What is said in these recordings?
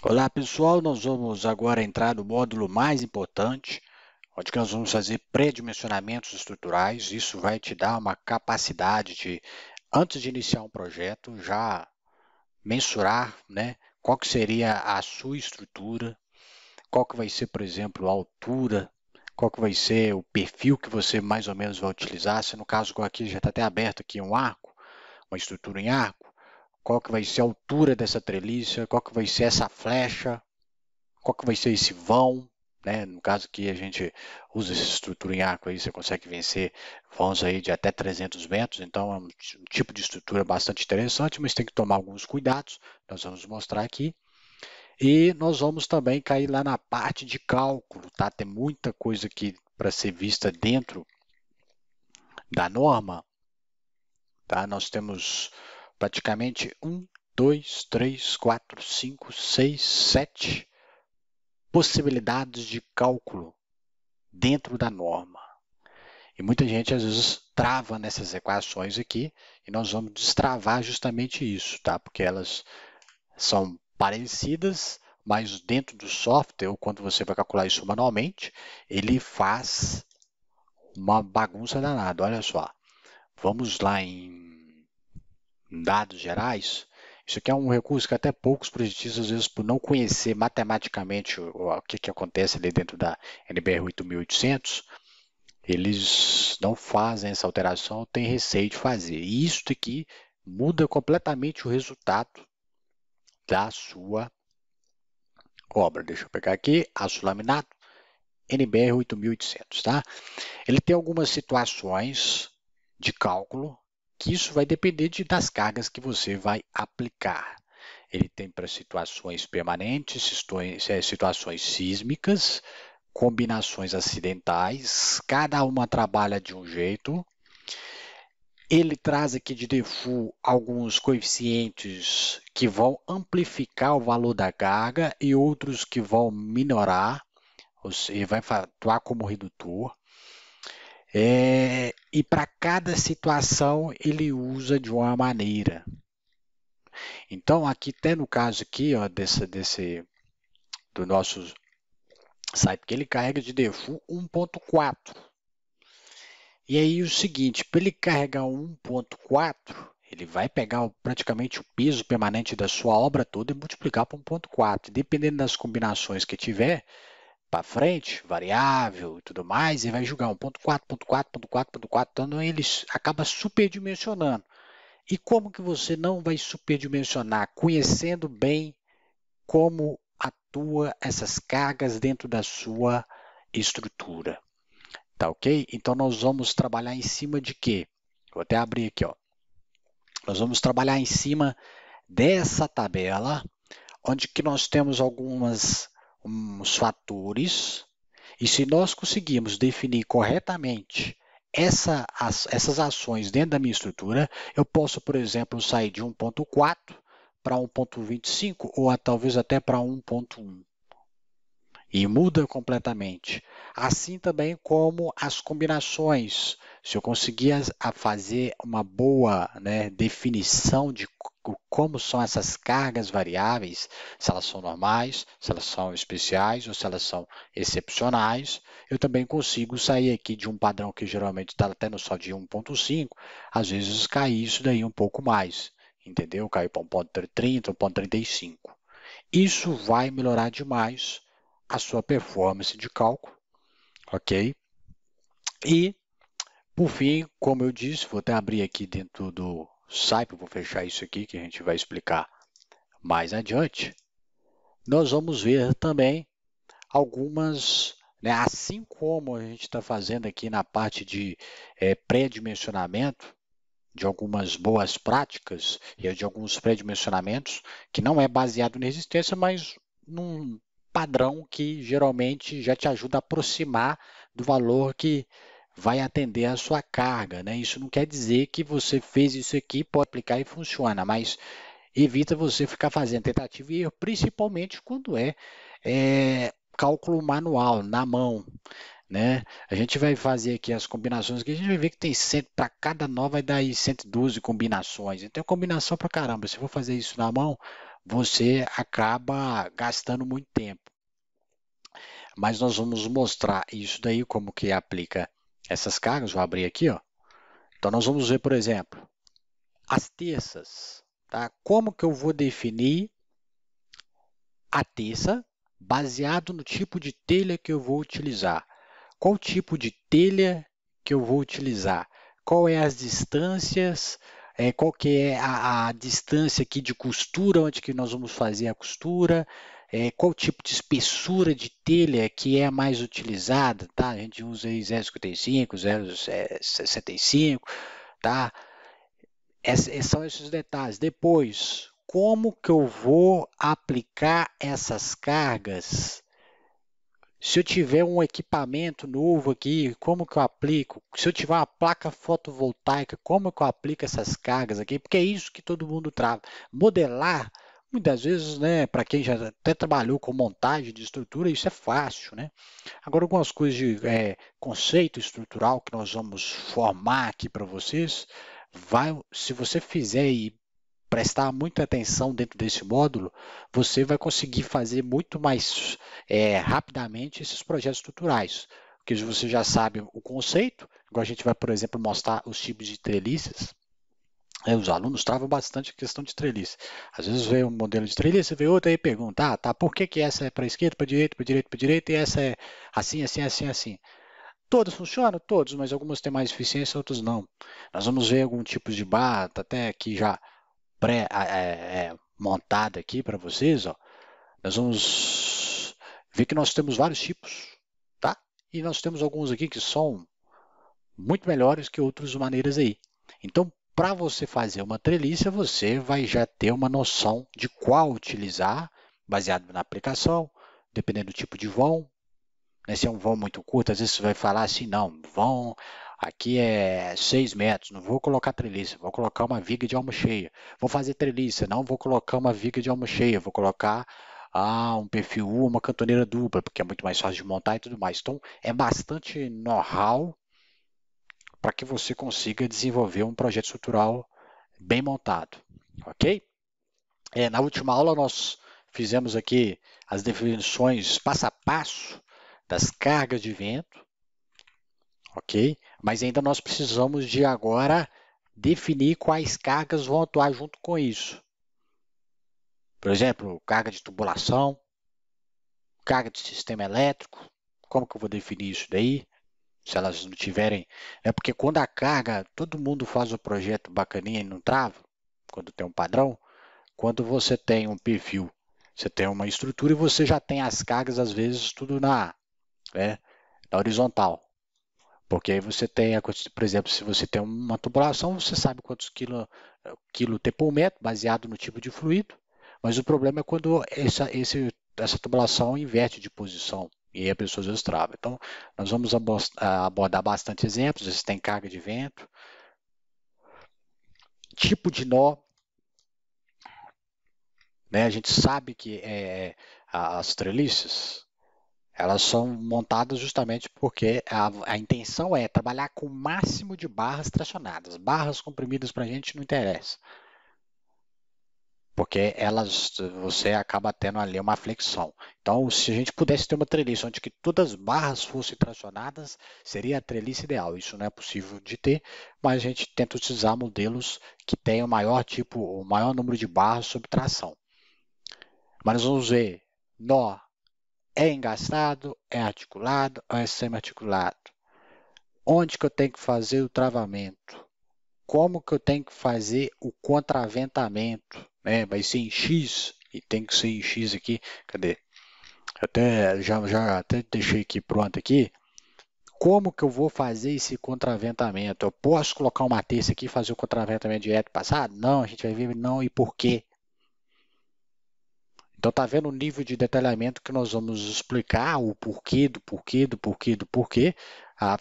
Olá pessoal, nós vamos agora entrar no módulo mais importante, onde que nós vamos fazer pré-dimensionamentos estruturais. Isso vai te dar uma capacidade de, antes de iniciar um projeto, já mensurar, né, qual que seria a sua estrutura, qual que vai ser, por exemplo, a altura, qual que vai ser o perfil que você mais ou menos vai utilizar. Se no caso igual aqui já está até aberto aqui um arco, uma estrutura em arco, qual que vai ser a altura dessa treliça, qual que vai ser essa flecha, qual que vai ser esse vão, né? No caso que a gente usa essa estrutura em arco aí, você consegue vencer vãos aí de até 300 metros, então é um tipo de estrutura bastante interessante, mas tem que tomar alguns cuidados, nós vamos mostrar aqui. E nós vamos também cair lá na parte de cálculo, tá? Tem muita coisa aqui para ser vista dentro da norma, tá? Nós temos praticamente 7 possibilidades de cálculo dentro da norma. E muita gente às vezes trava nessas equações aqui e nós vamos destravar justamente isso, tá? Porque elas são parecidas, mas dentro do software, ou quando você vai calcular isso manualmente, ele faz uma bagunça danada. Olha só, vamos lá em dados gerais. Isso aqui é um recurso que até poucos projetistas, às vezes, por não conhecer matematicamente o que acontece ali dentro da NBR 8800, eles não fazem essa alteração, têm receio de fazer. E isso aqui muda completamente o resultado da sua obra. Deixa eu pegar aqui, aço laminado, NBR 8800, tá? Ele tem algumas situações de cálculo que isso vai depender das cargas que você vai aplicar. Ele tem para situações permanentes, situações sísmicas, combinações acidentais, cada uma trabalha de um jeito. Ele traz aqui de default alguns coeficientes que vão amplificar o valor da carga e outros que vão minorar, ou seja, vai atuar como redutor. E para cada situação ele usa de uma maneira. Então, aqui até no caso aqui, ó, do nosso site, que ele carrega de default 1.4. E aí o seguinte, para ele carregar 1.4, ele vai pegar praticamente o peso permanente da sua obra toda e multiplicar por 1.4. Dependendo das combinações que tiver, para frente, variável e tudo mais, ele vai jogar 1.4, 1.4, 1.4, 1.4, então ele acaba superdimensionando. E como que você não vai superdimensionar? Conhecendo bem como atua essas cargas dentro da sua estrutura. Tá ok? Então nós vamos trabalhar em cima de quê? Vou até abrir aqui, ó. Nós vamos trabalhar em cima dessa tabela, onde que nós temos uns fatores, e se nós conseguirmos definir corretamente essas ações dentro da minha estrutura, eu posso, por exemplo, sair de 1.4 para 1.25 ou talvez até para 1.1. E muda completamente. Assim também como as combinações. Se eu conseguir fazer uma boa, né, definição de como são essas cargas variáveis, se elas são normais, se elas são especiais ou se elas são excepcionais, eu também consigo sair aqui de um padrão que geralmente está até no só de 1.5, às vezes cair isso daí um pouco mais, entendeu? Cair para 1.30, 1.35. Isso vai melhorar demais a sua performance de cálculo, ok? E, por fim, como eu disse, vou até abrir aqui dentro do site, vou fechar isso aqui que a gente vai explicar mais adiante. Nós vamos ver também algumas, né, assim como a gente está fazendo aqui na parte de pré-dimensionamento, de algumas boas práticas e de alguns pré-dimensionamentos, que não é baseado em resistência, mas num padrão que geralmente já te ajuda a aproximar do valor que vai atender a sua carga, né? Isso não quer dizer que você fez isso aqui, pode aplicar e funciona, mas evita você ficar fazendo tentativa e erro, principalmente quando cálculo manual, na mão, né? A gente vai fazer aqui as combinações, que a gente vai ver que tem 100, para cada nó vai dar aí 112 combinações. Então, combinação para caramba. Se eu for fazer isso na mão, você acaba gastando muito tempo. Mas nós vamos mostrar isso daí, como que aplica essas cargas. Vou abrir aqui, ó. Então, nós vamos ver, por exemplo, as terças. Tá? Como que eu vou definir a terça baseado no tipo de telha que eu vou utilizar? Qual tipo de telha que eu vou utilizar? Qual é as distâncias? Qual que é a distância aqui de costura, onde que nós vamos fazer a costura? Qual tipo de espessura de telha que é a mais utilizada? Tá? A gente usa aí 0,55, 0,65, tá? São esses detalhes. Depois, como que eu vou aplicar essas cargas? Se eu tiver um equipamento novo aqui, como que eu aplico? Se eu tiver uma placa fotovoltaica, como que eu aplico essas cargas aqui? Porque é isso que todo mundo trava. Modelar, muitas vezes, né, para quem já até trabalhou com montagem de estrutura, isso é fácil, né? Agora, algumas coisas de conceito estrutural que nós vamos formar aqui para vocês, se você fizer e prestar muita atenção dentro desse módulo, você vai conseguir fazer muito mais rapidamente esses projetos estruturais. Porque você já sabe o conceito, igual a gente vai, por exemplo, mostrar os tipos de treliças. Os alunos travam bastante a questão de treliça. Às vezes vê um modelo de treliça, vê outro e pergunta, tá, por que essa é para a esquerda, para a direita, para a direita, para a direita, e essa é assim, assim, assim, assim. Todas funcionam? Todos, mas algumas têm mais eficiência, outras não. Nós vamos ver algum tipo de barra, até aqui já pré-montada aqui para vocês, ó. Nós vamos ver que nós temos vários tipos, tá? E nós temos alguns aqui que são muito melhores que outras maneiras aí. Então, para você fazer uma treliça, você vai já ter uma noção de qual utilizar, baseado na aplicação, dependendo do tipo de vão. Né? Se é um vão muito curto, às vezes você vai falar assim, não, vão aqui é 6 metros, não vou colocar treliça, vou colocar uma viga de alma cheia. Vou fazer treliça, não vou colocar uma viga de alma cheia, vou colocar um perfil U, uma cantoneira dupla, porque é muito mais fácil de montar e tudo mais. Então, é bastante know-how para que você consiga desenvolver um projeto estrutural bem montado, ok? Na última aula nós fizemos aqui as definições passo a passo das cargas de vento, ok? Mas ainda nós precisamos de agora definir quais cargas vão atuar junto com isso. Por exemplo, carga de tubulação, carga de sistema elétrico, como que eu vou definir isso daí? Se elas não tiverem... porque quando a carga, todo mundo faz o projeto bacaninha e não trava, quando tem um padrão. Quando você tem um perfil, você tem uma estrutura e você já tem as cargas, às vezes, tudo na horizontal. Porque aí você tem, por exemplo, se você tem uma tubulação, você sabe quantos quilo T por metro, baseado no tipo de fluido. Mas o problema é quando essa tubulação inverte de posição. E aí a pessoa às vezes trava. Então, nós vamos abordar bastante exemplos. Você tem carga de vento, tipo de nó. Né? A gente sabe que as treliças, elas são montadas justamente porque a intenção é trabalhar com o máximo de barras tracionadas. Barras comprimidas para a gente não interessa. Porque você acaba tendo ali uma flexão. Então, se a gente pudesse ter uma treliça onde que todas as barras fossem tracionadas, seria a treliça ideal. Isso não é possível de ter, mas a gente tenta utilizar modelos que tenham o maior número de barras sob tração. Mas nós vamos ver nó é engaçado, é articulado ou é semi-articulado? Onde que eu tenho que fazer o travamento? Como que eu tenho que fazer o contraventamento? Vai ser em X e tem que ser em X aqui. Cadê? Já até deixei aqui pronto aqui. Como que eu vou fazer esse contraventamento? Eu posso colocar uma terça aqui e fazer o contraventamento direto passado? Não, a gente vai ver não e por quê. Então, está vendo o nível de detalhamento que nós vamos explicar, o porquê, do porquê, do porquê, do porquê.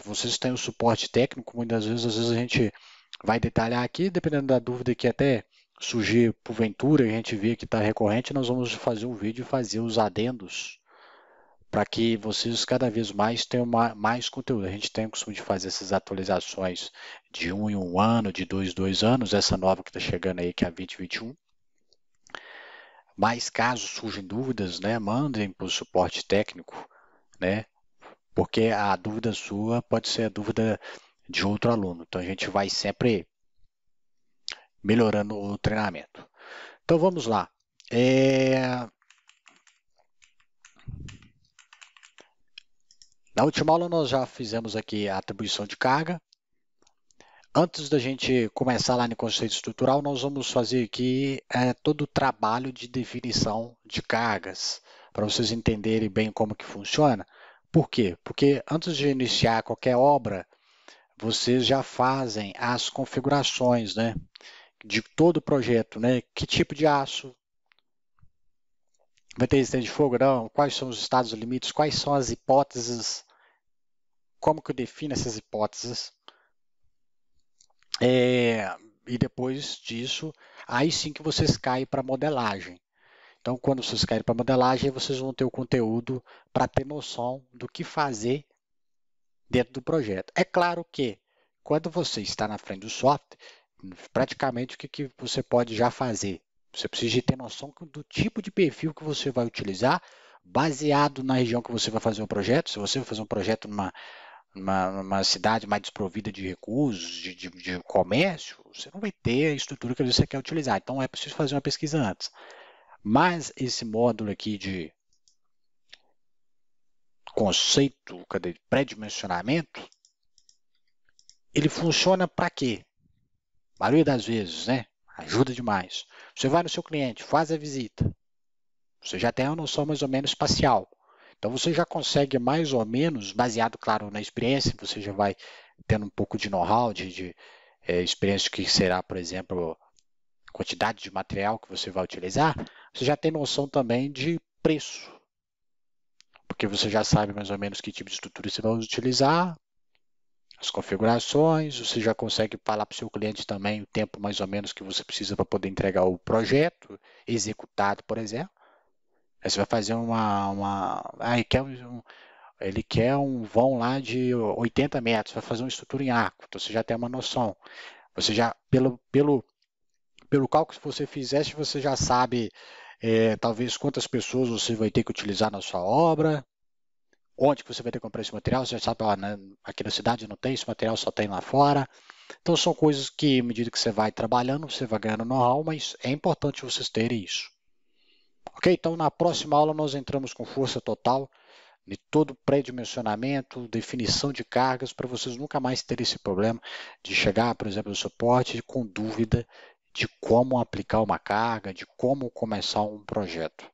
Vocês têm o suporte técnico, muitas vezes a gente vai detalhar aqui, dependendo da dúvida que até surgir porventura, a gente vê que está recorrente, nós vamos fazer um vídeo e fazer os adendos para que vocês cada vez mais tenham mais conteúdo. A gente tem o costume de fazer essas atualizações de 1 em 1 ano, de 2 em 2 anos, essa nova que está chegando aí, que é a 2021. Mas caso surjam dúvidas, né, mandem para o suporte técnico, né, porque a dúvida sua pode ser a dúvida de outro aluno. Então a gente vai sempre melhorando o treinamento. Então vamos lá. Na última aula nós já fizemos aqui a atribuição de carga. Antes da gente começar lá no conceito estrutural, nós vamos fazer aqui todo o trabalho de definição de cargas, para vocês entenderem bem como que funciona. Por quê? Porque antes de iniciar qualquer obra, vocês já fazem as configurações, né, de todo o projeto, né? Que tipo de aço vai ter resistência de fogo? Não. Quais são os estados limites? Quais são as hipóteses? Como que eu defino essas hipóteses? E depois disso, aí sim que vocês caem para modelagem. Então, quando vocês caírem para modelagem, vocês vão ter o conteúdo para ter noção do que fazer dentro do projeto. É claro que, quando você está na frente do software, praticamente o que você pode já fazer? Você precisa ter noção do tipo de perfil que você vai utilizar, baseado na região que você vai fazer o projeto. Se você vai fazer um projeto numa cidade mais desprovida de recursos, de comércio, você não vai ter a estrutura que você quer utilizar. Então é preciso fazer uma pesquisa antes. Mas esse módulo aqui de conceito, cadê? Pré-dimensionamento, ele funciona para quê? A maioria das vezes, né? Ajuda demais. Você vai no seu cliente, faz a visita. Você já tem uma noção mais ou menos espacial. Então você já consegue mais ou menos, baseado, claro, na experiência, você já vai tendo um pouco de know-how, de experiência que será, por exemplo, a quantidade de material que você vai utilizar, você já tem noção também de preço. Porque você já sabe mais ou menos que tipo de estrutura você vai utilizar, as configurações, você já consegue falar para o seu cliente também o tempo mais ou menos que você precisa para poder entregar o projeto executado, por exemplo. Aí você vai fazer ele quer um vão lá de 80 metros, vai fazer uma estrutura em arco, então você já tem uma noção. Você já, pelo cálculo que você fizesse, você já sabe talvez quantas pessoas você vai ter que utilizar na sua obra, onde que você vai ter que comprar esse material, você já sabe, né, aqui na cidade não tem, esse material só tem lá fora. Então são coisas que, à medida que você vai trabalhando, você vai ganhando know-how, mas é importante vocês terem isso. Ok? Então na próxima aula nós entramos com força total de todo pré-dimensionamento, definição de cargas, para vocês nunca mais terem esse problema de chegar, por exemplo, no suporte com dúvida de como aplicar uma carga, de como começar um projeto.